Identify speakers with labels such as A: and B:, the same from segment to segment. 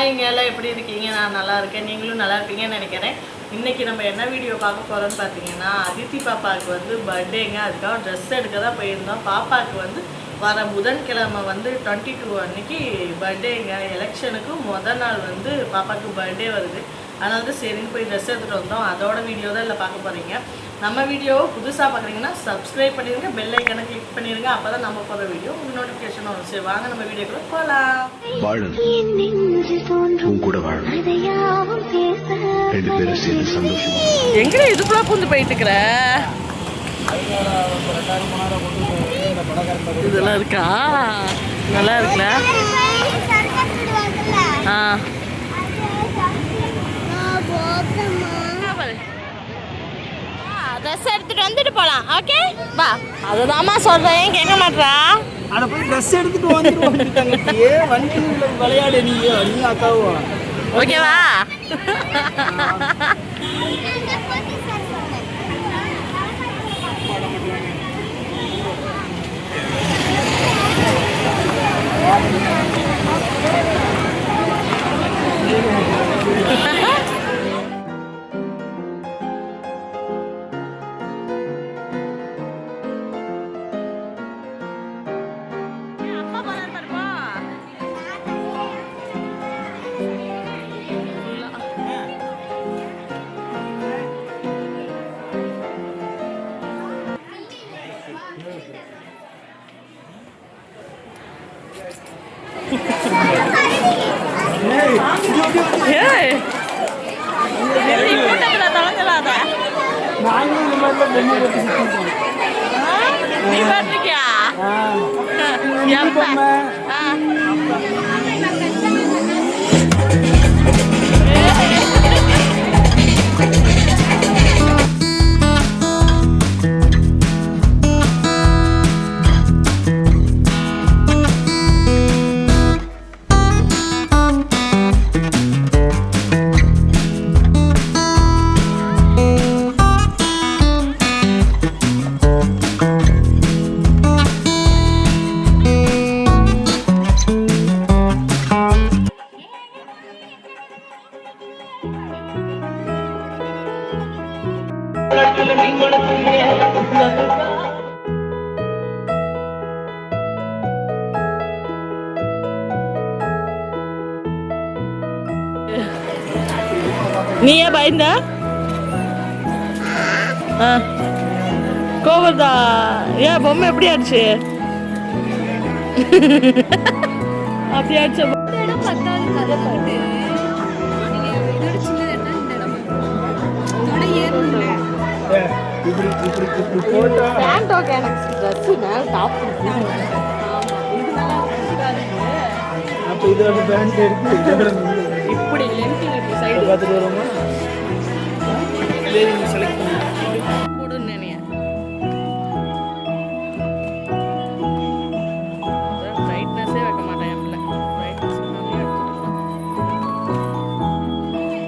A: ஹாய்ங்க, எல்லாம் எப்படி இருக்கீங்க? நான் நல்லா இருக்கேன், நீங்களும் நல்லா இருப்பீங்கன்னு நினைக்கிறேன். இன்றைக்கி நம்ம என்ன வீடியோ பார்க்க போகிறோம்னு பார்த்தீங்கன்னா, அதித்தி பாப்பாவுக்கு வந்து பர்த்டேங்க. அதுக்காக ட்ரெஸ் எடுக்க தான் போயிருந்தோம். பாப்பாவுக்கு வந்து வர புதன்கிழமை வந்து 22 அன்னைக்கு பர்த்டேங்க. எலெக்ஷனுக்கு முதல் நாள் வந்து பாப்பாவுக்கு பர்த்டே வருது. அதனால வந்து சரின்னு போய் ட்ரெஸ் எடுத்துகிட்டு வந்தோம். அதோட வீடியோ தான் இல்லை பார்க்க போகிறீங்க. நம்ம வீடியோவை புதுசாக பார்க்குறீங்கன்னா சப்ஸ்கிரைப் பண்ணிடுங்க, பெல் ஐக்கனை கிளிக் பண்ணிடுங்க. அப்போ தான் நம்ம போகிற வீடியோ உங்களுக்கு நோட்டிஃபிகேஷன் வரும். சரி வாங்க நம்ம வீடியோக்குள்ள போகலாம். எங்கே இதுக்குள்ள பூந்து போயிட்டு இருக்கிற இதெல்லாம் இருக்கா? நல்லா இருக்குல்ல? ட்ரெஸ் எடுத்துட்டு வந்துட்டு போலாம். ஓகே வா. அதுதாம்மா சொல்றேன், கேட்க மாட்டா.
B: அட போய் ட்ரெஸ் எடுத்துட்டு வந்துருவாங்க. ஏன் வண்டி விளையாடு நீ அக்காவும்.
A: ஓகேவா? நீ பாட்டிருக்கியா? நீ ஏன் பயந்த? கோவதா? ஏன் பொம்மை எப்படி ஆச்சு? அப்படி ஆச்சு. இப்படி சைடு பார்த்துட்டு வரோமா? செலக்ட் போடுன்னு நினைக்கிறேன். பிரைட்னஸே வைக்க மாட்டேன்.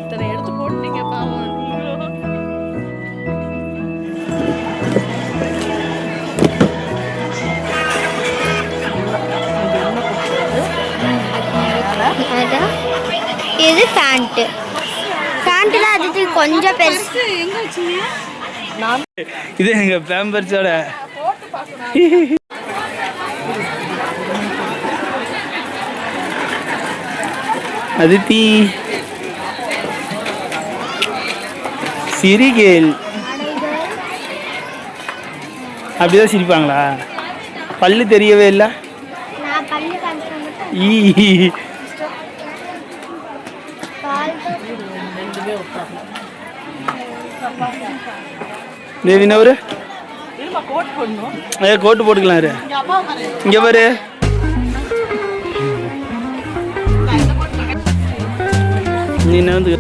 A: இத்தனை எடுத்து போட்டீங்க பாவம்.
C: இது பேண்ட். பேண்ட்ல அது கொஞ்சம் பெருசு.
B: இது எங்க பேம்பர்ஸோட அதித்தி சிரிகேல். அப்படிதான் சிரிப்பாங்களா? பல்லு தெரியவே இல்லை. தேவினவரு கோட்டு போட்டுக்கலாம். இங்க பாரு. நீ என்ன வந்து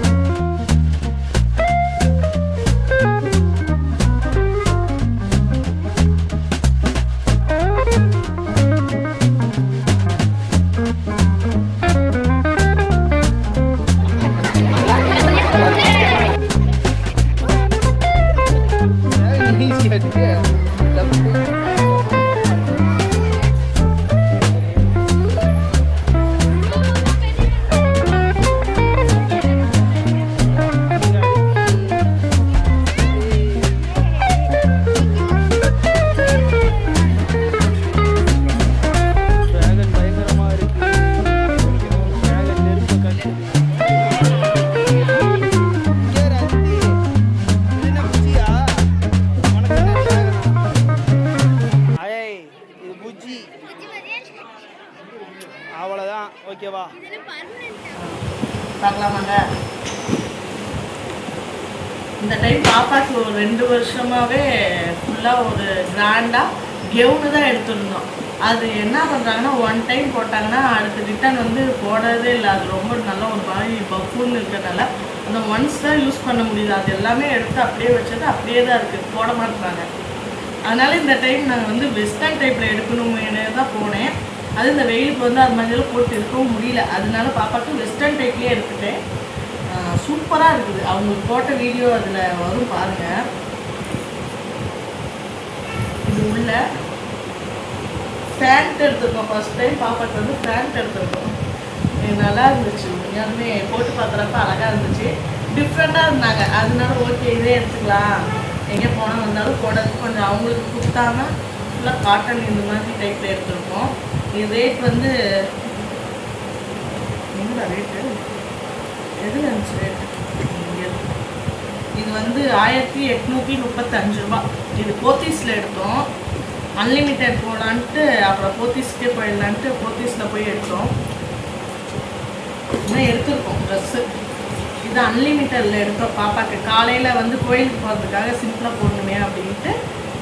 B: அவ்வளோதான். ஓகேவா?
A: பார்க்கலாமாங்க? இந்த டைம் பாப்பாக்கு ஒரு 2 வருஷமாகவே ஃபுல்லாக ஒரு கிராண்டாக கெவுனு தான் எடுத்துருந்தோம். அது என்ன பண்ணுறாங்கன்னா, ஒன் டைம் போட்டாங்கன்னா அடுத்து ரிட்டன் வந்து போடுறதே இல்லை. அது ரொம்ப நல்ல ஒரு மாதிரி பஃபுன்னு இருக்கிறதுனால அந்த ஒன்ஸ் தான் யூஸ் பண்ண முடியுது. அது எல்லாமே எடுத்து அப்படியே வச்சது அப்படியே தான் இருக்குது, போட மாட்டுறாங்க. அதனால் இந்த டைம் நாங்கள் வந்து வெஸ்டர்ன் டைப்பில் எடுக்கணுமே தான் போனேன். அது இந்த வெயிலுக்கு வந்து அது மாதிரிலாம் போட்டு இருக்கவும் முடியல. அதனால பாப்பாவுக்கு வெஸ்டர்ன் டைப்லேயே எடுத்துட்டேன். சூப்பராக இருக்குது. அவங்களுக்கு போட்ட வீடியோ அதில் வரும் பாருங்கள். இது உள்ள ஃபேண்ட் எடுத்துருக்கோம். ஃபர்ஸ்ட் டைம் பாப்பாவுக்கு வந்து ஃபேண்ட் எடுத்துருக்கோம். நல்லா இருந்துச்சு. உண்மையாலுமே போட்டு பார்க்குறப்ப அழகாக இருந்துச்சு. டிஃப்ரெண்ட்டாக இருந்தாங்க. அதனால ஓகே இதே எடுத்துக்கலாம். எங்கே போனால் வந்தாலும் போடுறதுக்கு கொஞ்சம் அவங்களுக்கு கொடுத்தாமல் ஃபுல்லாக காட்டன் இந்த மாதிரி டைப்பில் எடுத்துருக்கோம். இது ரேட் வந்து எவ்வளோ ரேட்டு? எதில் இருந்துச்சு ரேட்டு? இது வந்து 1835 ரூபா. இது போத்தீஸில் எடுத்தோம். அன்லிமிட்டட் போகலான்ட்டு அப்புறம் போத்தீஸ்க்கே போயிடலான்ட்டு போத்தீஸில் போய் எடுத்தோம். இன்னும் எடுத்துருக்கோம் ட்ரெஸ்ஸு. இது அன்லிமிட்டடில் எடுத்தோம். பாப்பாவுக்கு காலையில் வந்து கோயிலுக்கு போகிறதுக்காக சிம்பிளாக போடணுமே அப்படின்ட்டு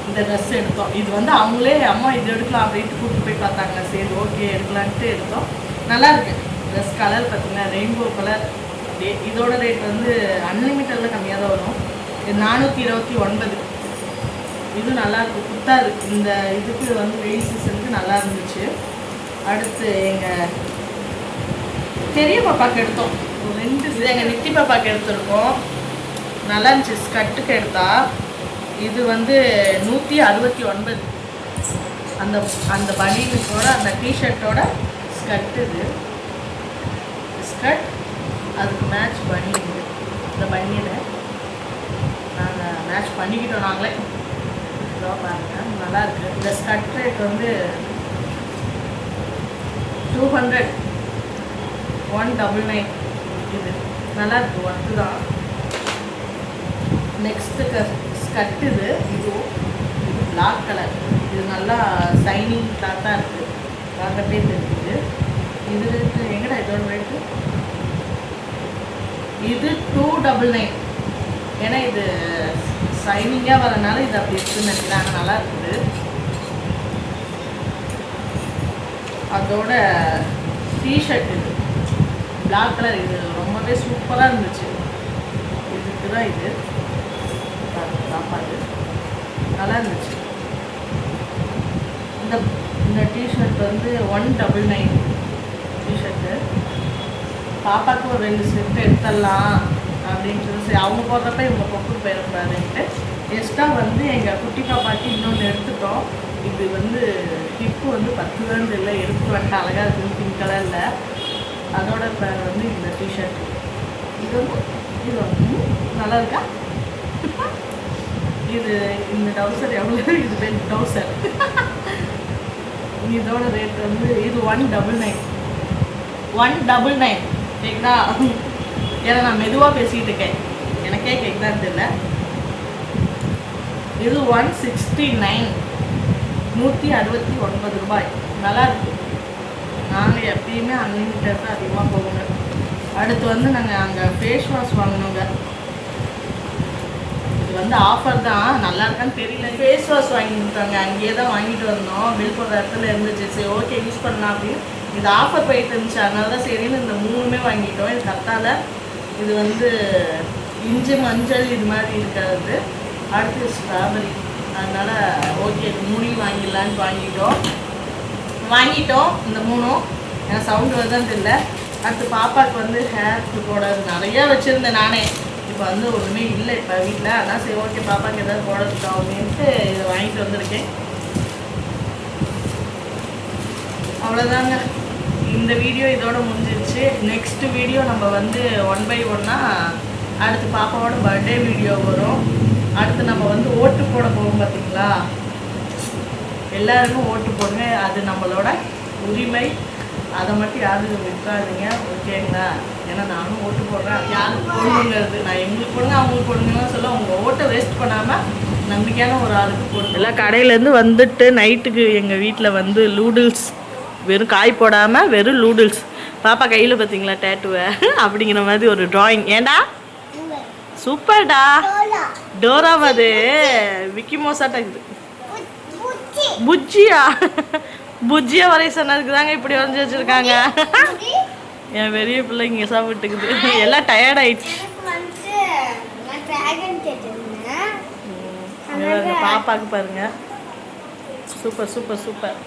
A: இந்த ட்ரெஸ் எடுத்தோம். இது வந்து அவங்களே அம்மா இது எடுக்கலாம் அப்படின்ட்டு கூப்பிட்டு போய் பார்த்தாங்க. சரி ஓகே எடுக்கலான்ட்டு எடுத்தோம். நல்லாயிருக்கு ட்ரெஸ். கலர் பார்த்திங்கன்னா ரெயின்போ கலர். இதோட ரேட் வந்து அன்லிமிட்டடில் கம்மியாக தான் வரும். இது 429. இது நல்லாயிருக்கு, புத்தாது. இந்த இதுக்கு வந்து வெயில் சீசனுக்கு நல்லா இருந்துச்சு. அடுத்து எங்கள் பெரிய பாப்பாவுக்கு எடுத்தோம். 2 இது எங்கள் நித்தி பாப்பாவுக்கு எடுத்துருக்கோம். நல்லா இருந்துச்சு. ஸ்கட்டுக்கு எடுத்தா இது வந்து 169. அந்த அந்த பனியனுக்கோட அந்த டிஷர்ட்டோட ஸ்கட். இது ஸ்கட் அதுக்கு மேட்ச் பனியன். இந்த பனியனை நாங்கள் மேட்ச் பண்ணிக்கிட்டோம் நாங்களே. இதோ பாருங்கள் நல்லாயிருக்கு. இந்த ஸ்கட் ரேட் வந்து 200, 199. இது நல்லாயிருக்கு, ஒர்க்கு தான். நெக்ஸ்ட்டு ஸ்கட் இது பிளாக் கலர். இது நல்லா சைனிங் கிளாத்தாக இருக்குது, பார்க்கட்டே தெரியுது. இது ரேட்டு எங்கடா இதோட ரேட்டு? இது 299. ஏன்னா இது சைனிங்காக வரனால இது அப்படி இருக்குதுன்னு நினைக்கிறாங்க. நல்லா இருக்குது. அதோட டிஷர்ட் இது பிளாக் கலர். இது ரொம்பவே சூப்பராக இருந்துச்சு. இதுக்கு தான் இது சாப்பாடு நல்லா இருந்துச்சு. இந்த டிஷர்ட் வந்து 199 டிஷர்ட்டு. பாப்பாவுக்கு ஒரு 2 செட்டு எடுத்துடலாம் அப்படின்ட்டு சரி அவங்க போடுறப்ப இவங்க பொக்கு போயிடக்கூடாதுன்ட்டு எக்ஸ்ட்ரா வந்து எங்கள் குட்டி பாப்பாக்கு இன்னொன்று எடுத்துட்டோம். இது வந்து ஹிப்பு வந்து 10 தான் இல்லை, எடுத்து வந்துட்டு அழகாக இருக்குது பிங்க் கலரில். அதோட பேர் வந்து இந்த டிஷர்ட். இது வந்து நல்லா இருக்கா? இது இந்த டவுசர் எவ்வளோ? இது பேர் டவுசர். இதோட ரேட் வந்து இது 199. 199 கேட்குதா? ஏன்னா நான் மெதுவாக பேசிகிட்டு இருக்கேன், எனக்கே கேட்குதான்னு தெரியல. இது 169, 169 ரூபாய். நல்லாயிருக்கு. நாங்கள் எப்பயுமே அன்லிமிட்டட் தான் அதிகமாக போகணுங்க. அடுத்து வந்து நாங்கள் அங்கே ஃபேஸ் வாஷ் வாங்கினோங்க. இது வந்து ஆஃபர் தான், நல்லா இருக்கான்னு தெரியல. ஃபேஸ் வாஷ் வாங்கிட்டாங்க, அங்கேயே தான் வாங்கிட்டு வந்தோம். பில் போடுற இடத்துல இருந்துச்சு. சரி ஓகே யூஸ் பண்ணலாம் அப்படின்னு. இது ஆஃபர் போயிட்டு இருந்துச்சு, அதனால தான் சரின்னு இந்த 3மே வாங்கிட்டோம். இது கத்தால. இது வந்து இஞ்சி மஞ்சள் இது மாதிரி இருக்காது. அடுத்து ஸ்ட்ராபெரி. அதனால் ஓகே இது 3 வாங்கிடலான்னு வாங்கிட்டோம். இந்த 3ம் ஏன்னா சவுண்டு வருதான்னு தெரியல. அடுத்து பாப்பாவுக்கு வந்து ஹேருக்கு போடுறது நிறையா வச்சுருந்தேன் நானே. இப்போ வந்து ஒன்றுமே இல்லை இப்போ வீட்டில். அதான் சரி ஓகே பாப்பாவுக்கு எதாவது போடுறதுக்கோம் அப்படின்ட்டு இதை வாங்கிட்டு வந்திருக்கேன். அவ்வளோதாங்க, இந்த வீடியோ இதோட முடிஞ்சிருச்சு. நெக்ஸ்ட் வீடியோ நம்ம வந்து 1 by 1 அடுத்து பாப்பாவோட பர்த்டே வீடியோ வரும். அடுத்து நம்ம வந்து ஓட்டு போட போவோம் பார்த்தீங்களா? எல்லாருக்கும் ஓட்டு போடுங்க, அது நம்மளோட உரிமை. அதை மட்டும் யாரும் விற்காதீங்க, ஓகேங்களா? ஏன்னா நானும் ஓட்டு போடுறேன். யாருக்கு போடணுங்கிறது நான் எங்களுக்கு போடுங்க அவங்களுக்கு போடுங்கன்னு சொல்ல, உங்கள் ஓட்டை வேஸ்ட் பண்ணாமல் நம்பிக்கையான ஒரு ஆளுக்கு போடுங்க. எல்லாம் கடையிலேருந்து வந்துட்டு நைட்டுக்கு எங்கள் வீட்டில் வந்து வெறும் காய் போடாமல் வெறும் நூடுல்ஸ். பாப்பா கையில் பார்த்தீங்களா டேட்டுவை அப்படிங்கிற மாதிரி ஒரு டிராயிங். ஏண்டா சூப்பர்டா. டோராவா அது விக்கி மோசாட்டா இருக்குது. புஜ்ஜியா புஜ்ஜியா வரைய சொன்னதுக்கு தாங்க இப்படி வரைஞ்சி வச்சுருக்காங்க. என் பெரிய பிள்ளை இங்கே சாப்பிட்டுக்குது. எல்லாம் டயர்ட் ஆயிடுச்சு. பாப்பாக்கு பாருங்க. Super super super.